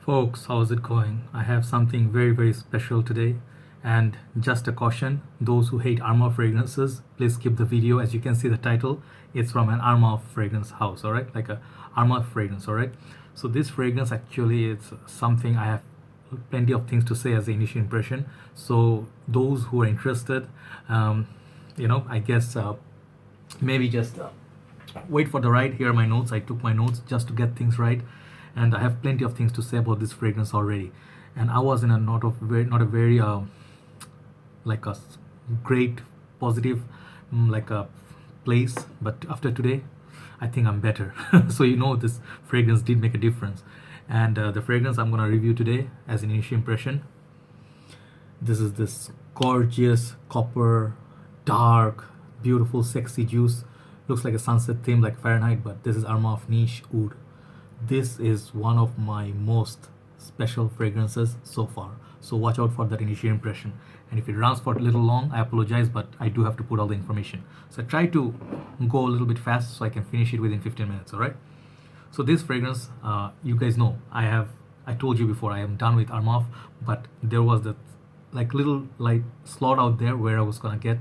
Folks, how's it going? I have something very special today. And just a caution, those who hate Armaf fragrances, please skip the video. As you can see the title, it's from an Armaf fragrance house, all right? Like a Armaf fragrance, all right? So this fragrance actually it's something I have plenty of things to say as the initial impression. So those who are interested, I guess maybe just wait for the ride. Here are my notes. I took my notes just to get things right, and I have plenty of things to say about this fragrance already. And I was in a not a very like a great positive like a place, but after today I think I'm better. So this fragrance did make a difference. And the fragrance I'm going to review today as an initial impression, this is this gorgeous copper, dark, beautiful, sexy juice. Looks like a sunset theme like Fahrenheit, but this is Armaf Niche Oud. This is one of my most special fragrances so far. So watch out for that initial impression. And if it runs for a little long, I apologize, but I do have to put all the information. So I try to go a little bit fast so I can finish it within 15 minutes, all right? So this fragrance, you guys know, I told you before, I am done with Armaf, but there was that like little like slot out there where I was gonna get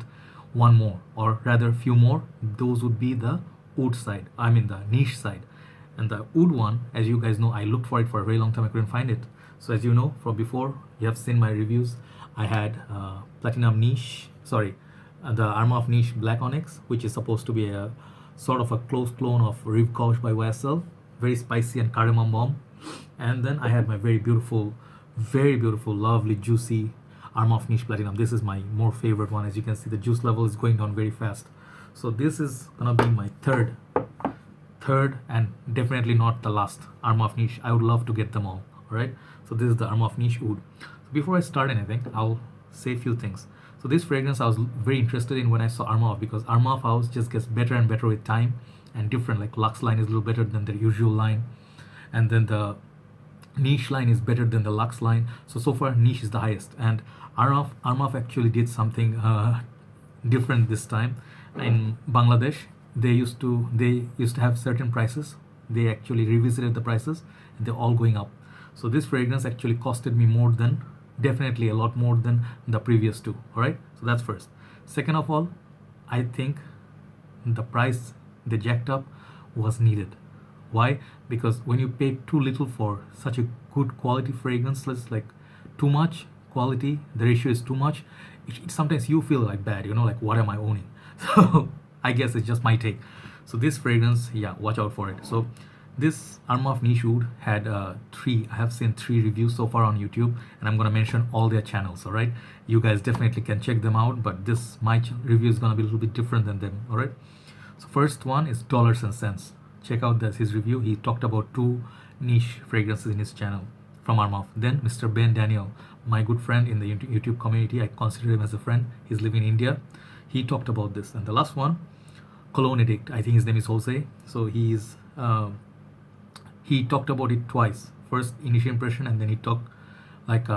one more, or rather few more. Those would be the oud side, the niche side. And the oud one, as you guys know, I looked for it for a very long time. I couldn't find it. So as you know from before, you have seen my reviews. I had platinum niche, the Armaf niche black onyx, which is supposed to be a sort of a close clone of Rive Gauche by YSL, very spicy and cardamom bomb. And then I had my very beautiful, lovely, juicy Armaf niche platinum. This is my more favorite one. As you can see, the juice level is going down very fast. So this is gonna be my third and definitely not the last Armaf niche. I would love to get them all right? So this is the Armaf niche oud. So before I start anything, I'll say a few things. So this fragrance I was very interested in when I saw Armaf, because Armaf house just gets better and better with time, and different. Like Lux line is a little better than their usual line, and then the niche line is better than the Lux line. So far niche is the highest, and Armaf actually did something different this time. In Bangladesh, they used to have certain prices. They actually revisited the prices, and they're all going up. So this fragrance actually costed me definitely a lot more than the previous two. All right, so that's first. Second of all, I think the price they jacked up was needed. Why? Because when you pay too little for such a good quality fragrance, like too much quality, the ratio is too much. Sometimes you feel like bad, like what am I owning? So I guess it's just my take. So this fragrance, yeah, watch out for it. So this Armaf Niche Oud had I have seen 3 reviews so far on YouTube, and I'm going to mention all their channels, all right? You guys definitely can check them out, but my review is going to be a little bit different than them, all right? So first one is Dollars and Cents. Check out his review. He talked about 2 niche fragrances in his channel from Armaf. Then Mr. Ben Daniel, my good friend in the YouTube community. I consider him as a friend. He's living in India. He talked about this. And the last one, Cologne Addict. I think his name is Jose. So he talked about it twice. First initial impression, and then he talked like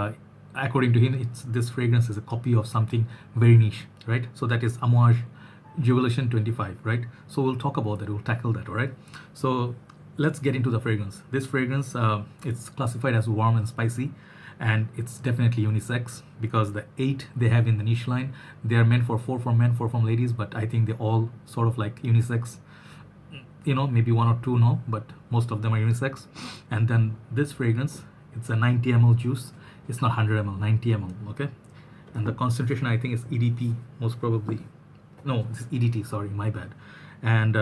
according to him, this fragrance is a copy of something very niche, right? So that is Amouage Jubilation 25, right? So we'll talk about that. We'll tackle that, all right? So let's get into the fragrance. This fragrance, it's classified as warm and spicy, and it's definitely unisex, because the 8 they have in the niche line, they are meant for 4 from men, 4 from ladies, but I think they all sort of like unisex. Maybe 1 or 2 no, but most of them are unisex. And then this fragrance, it's a 90 ml juice. It's not 100 ml, 90 ml, okay? And the concentration, I think, is EDT, most probably. No, this is EDT, sorry, my bad. And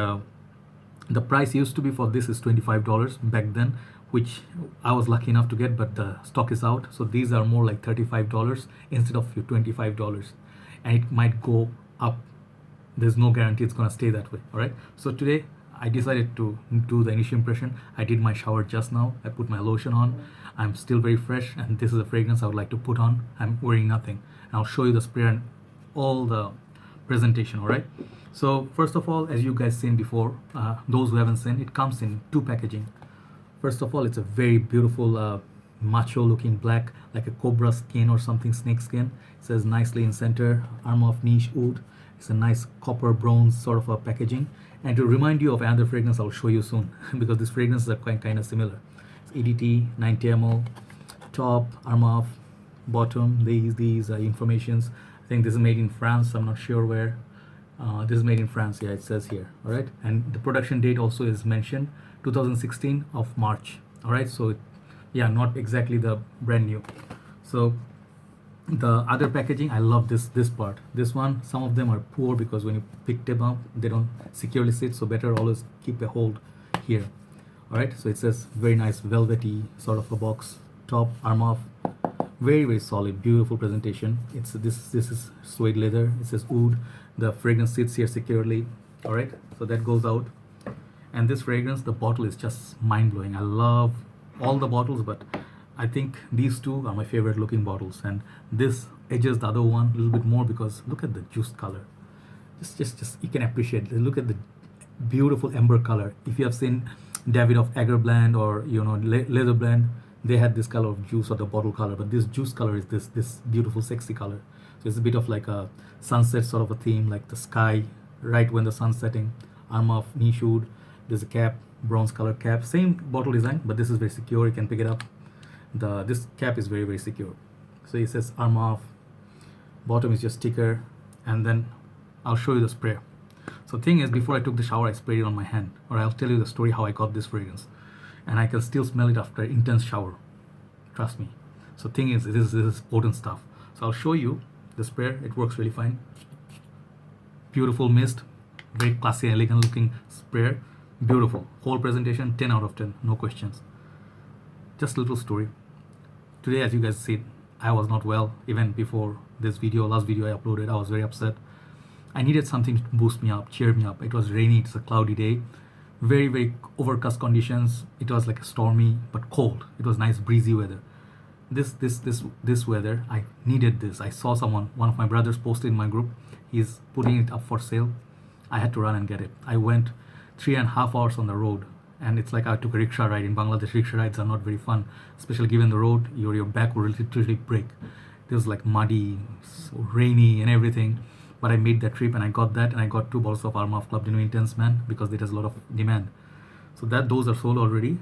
the price used to be for this is $25 back then, which I was lucky enough to get, but the stock is out. So these are more like $35 instead of your $25. And it might go up. There's no guarantee it's gonna stay that way, all right? So today, I decided to do the initial impression. I did my shower just now. I put my lotion on. I'm still very fresh, and this is a fragrance I would like to put on. I'm wearing nothing. And I'll show you the spray and all the presentation, all right? So first of all, as you guys seen before, those who haven't seen, it comes in 2 packaging. First of all, it's a very beautiful macho looking black, like a cobra skin or something, snake skin. It says nicely in center, Armaf Niche Oud. It's a nice copper bronze sort of a packaging. And to remind you of another fragrance I'll show you soon, because these fragrances are kind of similar. It's EDT 90 ml, top Armaf, bottom these informations. I think this is made in France. I'm not sure where. This is made in France. Yeah, it says here. All right, and the production date also is mentioned, 2016 of March. All right, so yeah, not exactly the brand new. So the other packaging, I love this part. This one, some of them are poor because when you pick them up, they don't securely sit. So better always keep a hold here. All right, so it says very nice velvety sort of a box, top Armaf, very solid, beautiful presentation. It's this is suede leather. It says wood. The fragrance sits here securely. All right, so that goes out. And this fragrance, the bottle is just mind-blowing. I love all the bottles, but I think these two are my favorite looking bottles, and this edges the other one a little bit more because look at the juice color. Just you can appreciate it. Look at the beautiful amber color. If you have seen David of Agar blend or leather blend, they had this color of juice or the bottle color, but this juice color is this beautiful sexy color. So it's a bit of like a sunset sort of a theme, like the sky right when the sun's setting. Armaf niche wood. There's a cap, bronze color cap, same bottle design, but this is very secure. You can pick it up. This cap is very secure. So it says Armaf, bottom is just sticker, and then I'll show you the spray. So thing is, before I took the shower, I sprayed it on my hand, or I'll tell you the story how I got this fragrance, and I can still smell it after an intense shower, trust me. So thing is, this is potent stuff. So I'll show you the spray. It works really fine. Beautiful mist, very classy, elegant looking spray. Beautiful whole presentation, 10 out of 10, no questions. Just a little story. Today, as you guys see, I was not well. Even before this video, last video I uploaded, I was very upset. I needed something to boost me up, cheer me up. It was rainy, it's a cloudy day, very overcast conditions. It was like a stormy but cold. It was nice breezy weather. This weather, I needed this. I saw one of my brothers posted in my group. He's putting it up for sale. I had to run and get it. I went 3.5 hours on the road, and it's like I took a rickshaw ride. In Bangladesh, rickshaw rides are not very fun, especially given the road. Your back will literally break. It was like muddy, so rainy and everything, but I made that trip and I got that, and I got 2 bottles of Armaf Club Dino Intense Man because it has a lot of demand. So those are sold already,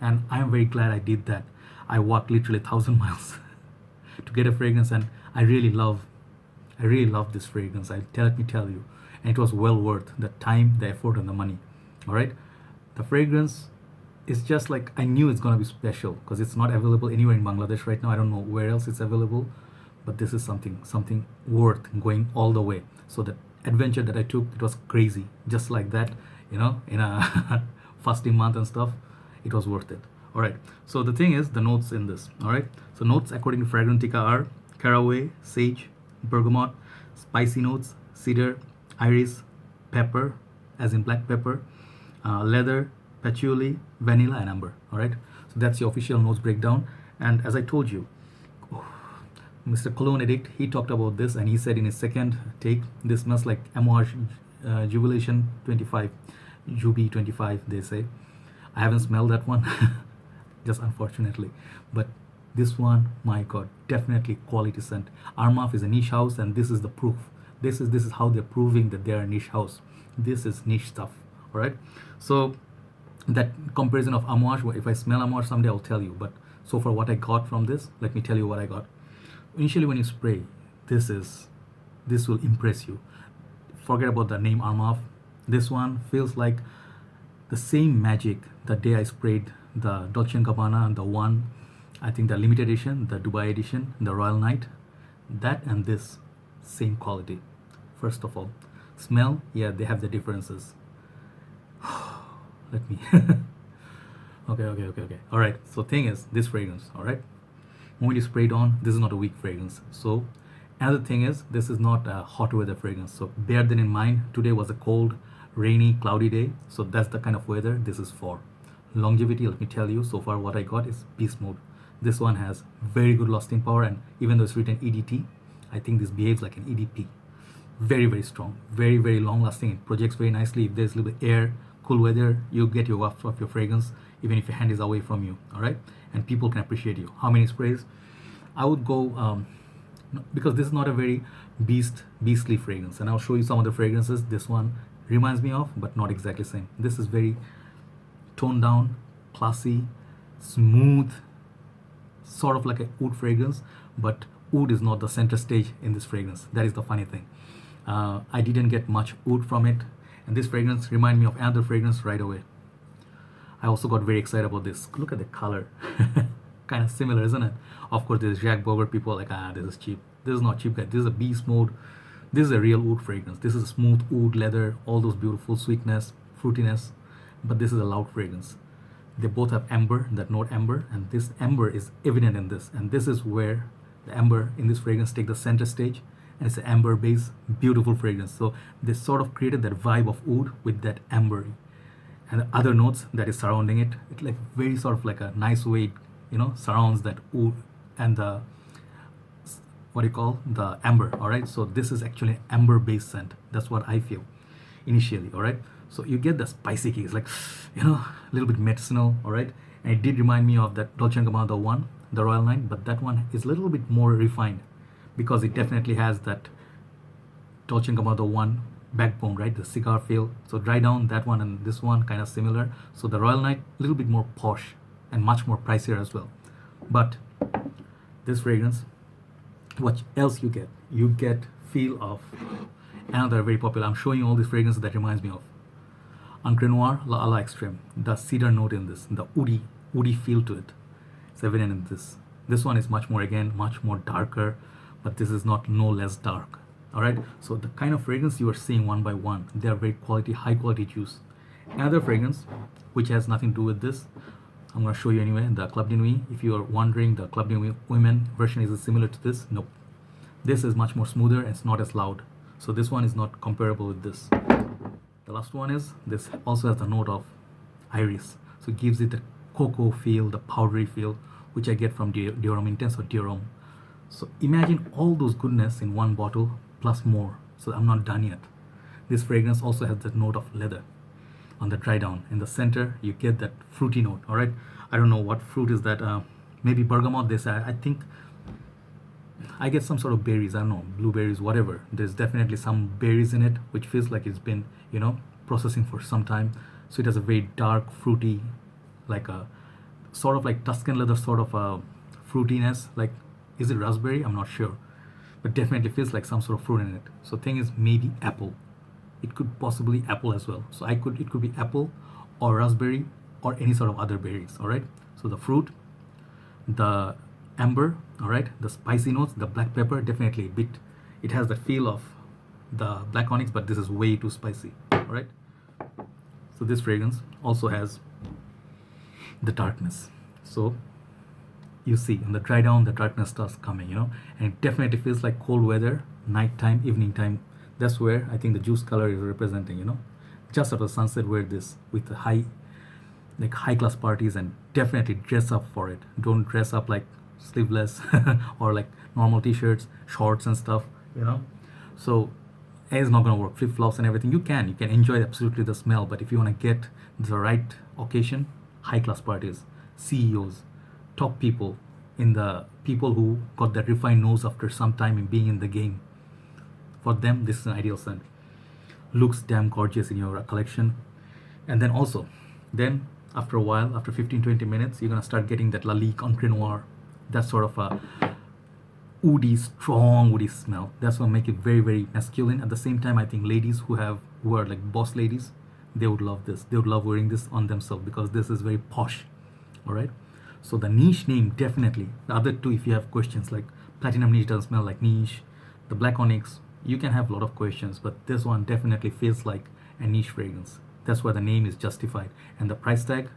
and I am very glad I did that. I walked literally 1,000 miles to get a fragrance, and I really love this fragrance. Let me tell you, and it was well worth the time, the effort, and the money. All right, the fragrance is just like, I knew it's gonna be special because it's not available anywhere in Bangladesh right now. I don't know where else it's available, but this is something worth going all the way. So the adventure that I took, it was crazy, just like that, in a fasting month and stuff. It was worth it. All right, so the thing is, the notes in this. All right, so notes according to Fragrantica are caraway, sage, bergamot, spicy notes, cedar, iris, pepper, as in black pepper, leather, patchouli, vanilla, and amber. All right, so that's the official notes breakdown. And as I told you, Mr. Cologne Addict, he talked about this, and he said in his second take, this smells like Amouage Jubilation 25, Jubi 25, they say. I haven't smelled that one, just unfortunately, but this one, my god, definitely quality scent. Armaf is a niche house, and this is the proof. This is how they're proving that they're a niche house. This is niche stuff. All right, so that comparison of Amouage, if I smell Amouage someday, I'll tell you, but so far what I got from this, let me tell you what I got. Initially, when you spray, this will impress you. Forget about the name Armaf. This one feels like the same magic the day I sprayed the Dolce & Gabbana and the one, I think the limited edition, the Dubai edition, the Royal Night. That and this, same quality. First of all, smell, yeah, they have the differences. Let me okay. All right, so thing is, this fragrance, all right, when you spray it on, this is not a weak fragrance. So another thing is, this is not a hot weather fragrance. So bear that in mind. Today was a cold, rainy, cloudy day, so that's the kind of weather this is for. Longevity, let me tell you, so far what I got is beast mode. This one has very good lasting power, and even though it's written EDT, I think this behaves like an EDP. Very strong, very long lasting. It projects very nicely. If there's a little bit air, cool weather, you get your waft of your fragrance even if your hand is away from you. All right, and people can appreciate you. How many sprays? I would go because this is not a very beastly fragrance, and I'll show you some of the fragrances this one reminds me of, but not exactly same. This is very toned down, classy, smooth, sort of like a oud fragrance, but oud is not the center stage in this fragrance. That is the funny thing. I didn't get much oud from it, and this fragrance reminded me of another fragrance right away. I also got very excited about this. Look at the color. Kind of similar, isn't it? Of course, there's Jack Boger people like, this is cheap. This is not cheap, guys. This is a beast mode. This is a real oud fragrance. This is a smooth oud leather, all those beautiful sweetness, fruitiness, but this is a loud fragrance. They both have amber, that note amber, and this amber is evident in this. And this is where the amber in this fragrance take the center stage, and it's an amber base, beautiful fragrance. So they sort of created that vibe of oud with that amber, and the other notes that is surrounding it. It's like very sort of like a nice way, surrounds that oud and the what do you call the amber. All right, so this is actually amber based scent. That's what I feel initially. All right, so you get the spicy kick. It's like a little bit medicinal. All right, and it did remind me of that Dolce & Gabbana one, the Royal Line, but that one is a little bit more refined because it definitely has that Dolce & Gabbana one backbone, right? The cigar feel. So dry down, that one and this one kind of similar. So the Royal Night a little bit more posh and much more pricier as well. But this fragrance, what else you get? You get feel of another very popular. I'm showing you all these fragrances that reminds me of Encre Noir La La Extreme. The cedar note in this, the woody feel to it. It's evident in this. This one is much more darker, but this is not no less dark. All right, so the kind of fragrance you are seeing one by one, they are very high quality juice. Another fragrance which has nothing to do with this, I'm going to show you anyway, the Club de Nuit. If you are wondering, the Club de Nuit women version is similar to this. Nope, this is much more smoother and it's not as loud, so this one is not comparable with this. The last one is this also has the note of iris, so it gives it the cocoa feel, the powdery feel, which I get from Dior Intense or Dior. So imagine all those goodness in one bottle plus more. So I'm not done yet. This fragrance also has the note of leather on the dry down. In the center you get that fruity note. All right, I don't know what fruit is that, maybe bergamot. This I think I get some sort of berries, I don't know, blueberries, whatever. There's definitely some berries in it which feels like it's been processing for some time. So it has a very dark fruity, like a sort of like Tuscan leather sort of a fruitiness. Like, is it raspberry? I'm not sure, but definitely feels like some sort of fruit in it. So thing is maybe apple. It could possibly apple as well. So it could be apple or raspberry or any sort of other berries. All right, so the fruit, the amber, all right, the spicy notes, the black pepper, definitely a bit, it has the feel of the black onyx, but this is way too spicy. All right, so this fragrance also has the darkness. So you see in the dry down, the darkness starts coming, and it definitely feels like cold weather, nighttime, evening time. That's where I think the juice color is representing, just after sunset, wear this with the high class parties, and definitely dress up for it. Don't dress up like sleeveless or like normal t-shirts, shorts and stuff, so it's not going to work. Flip-flops and everything, you can enjoy absolutely the smell, but if you want to get the right occasion, high class parties, CEOs, top people, people who got that refined nose after some time in being in the game, for them this is an ideal scent. Looks damn gorgeous in your collection. And then also, after a while, after 15-20 minutes, you're gonna start getting that Lalique Encre Noir, that sort of a strong woody smell. That's what make it very, very masculine. At the same time, I think ladies who are like boss ladies, they would love this. They would love wearing this on themselves because this is very posh. All right, so the niche name, definitely. The other two, if you have questions, like Platinum Niche doesn't smell like niche, the Black Onyx, you can have a lot of questions, but this one definitely feels like a niche fragrance. That's why the name is justified, and the price tag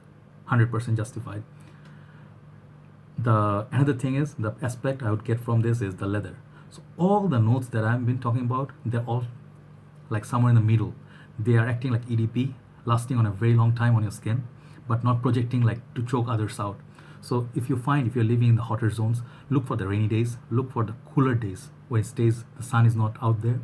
100% justified. The another thing is, the aspect I would get from this is the leather. So all the notes that I've been talking about, they're all like somewhere in the middle. They are acting like EDP, lasting on a very long time on your skin, but not projecting like to choke others out. So if you're living in the hotter zones, look for the rainy days, look for the cooler days where the sun is not out there.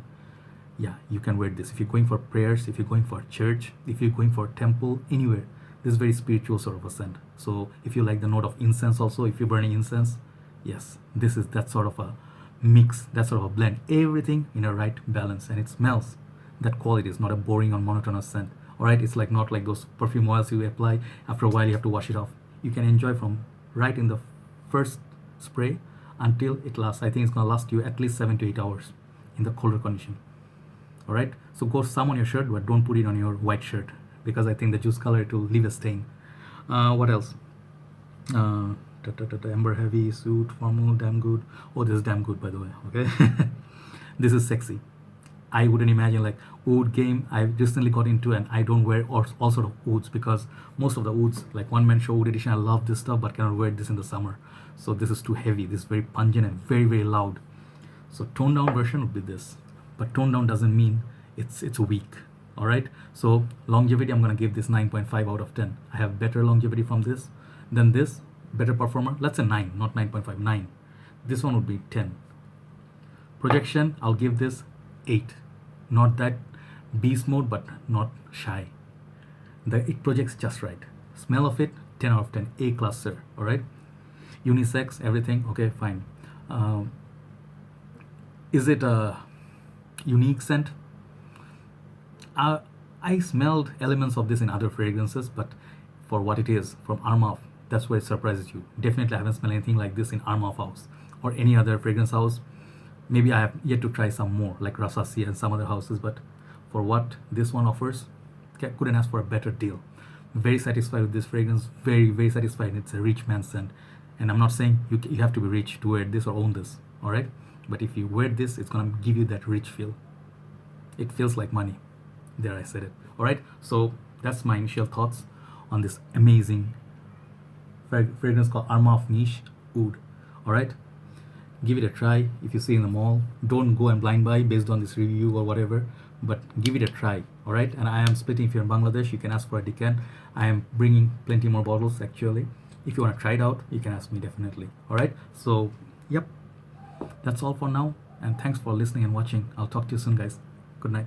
Yeah, you can wear this. If you're going for prayers, if you're going for church, if you're going for temple, anywhere, this is very spiritual sort of a scent. So if you like the note of incense also, if you're burning incense, yes, this is that sort of a mix, that sort of a blend, everything in a right balance, and it smells that quality. Is not a boring or monotonous scent. All right, it's like not like those perfume oils you apply, after a while you have to wash it off. you can enjoy from right in the first spray until it lasts. I think it's gonna last you at least 7 to 8 hours in the colder condition. All right, so go some on your shirt, but don't put it on your white shirt, because I think the juice color, it will leave a stain. What else? Amber heavy suit, formal, damn good. Oh, this is damn good, by the way. Okay. This is sexy. I wouldn't imagine, like, oud game I recently got into, and I don't wear all sort of ouds, because most of the ouds, like One Man Show Oud Edition, I love this stuff but cannot wear this in the summer. So this is too heavy. This is very pungent and very, very loud. So toned down version would be this, but toned down doesn't mean it's weak. All right, so longevity, I'm gonna give this 9.5 out of 10. I have better longevity from this than this, better performer. Let's say 9, not 9.5, 9. This one would be 10. Projection, I'll give this 8. Not that beast mode, but not shy. It projects just right. Smell of it, 10 out of 10, A class, sir. All right, unisex, everything, okay, fine. Is it a unique scent? I smelled elements of this in other fragrances, but for what it is from Armaf, that's where it surprises you. Definitely I haven't smelled anything like this in Armaf house or any other fragrance house. Maybe I have yet to try some more, like Rasasi and some other houses, but for what this one offers, couldn't ask for a better deal. Very satisfied with this fragrance, very, very satisfied. It's a rich man's scent, and I'm not saying you have to be rich to wear this or own this, all right? But if you wear this, it's gonna give you that rich feel. It feels like money. There, I said it. All right, so that's my initial thoughts on this amazing fragrance called Armaf Niche Oud. All right, give it a try. If you see in the mall, don't go and blind buy based on this review or whatever, but give it a try. All right, and I am splitting. If you're in Bangladesh, you can ask for a decan. I am bringing plenty more bottles actually. If you want to try it out, you can ask me definitely. All right, so yep, that's all for now, and thanks for listening and watching. I'll talk to you soon, guys. Good night.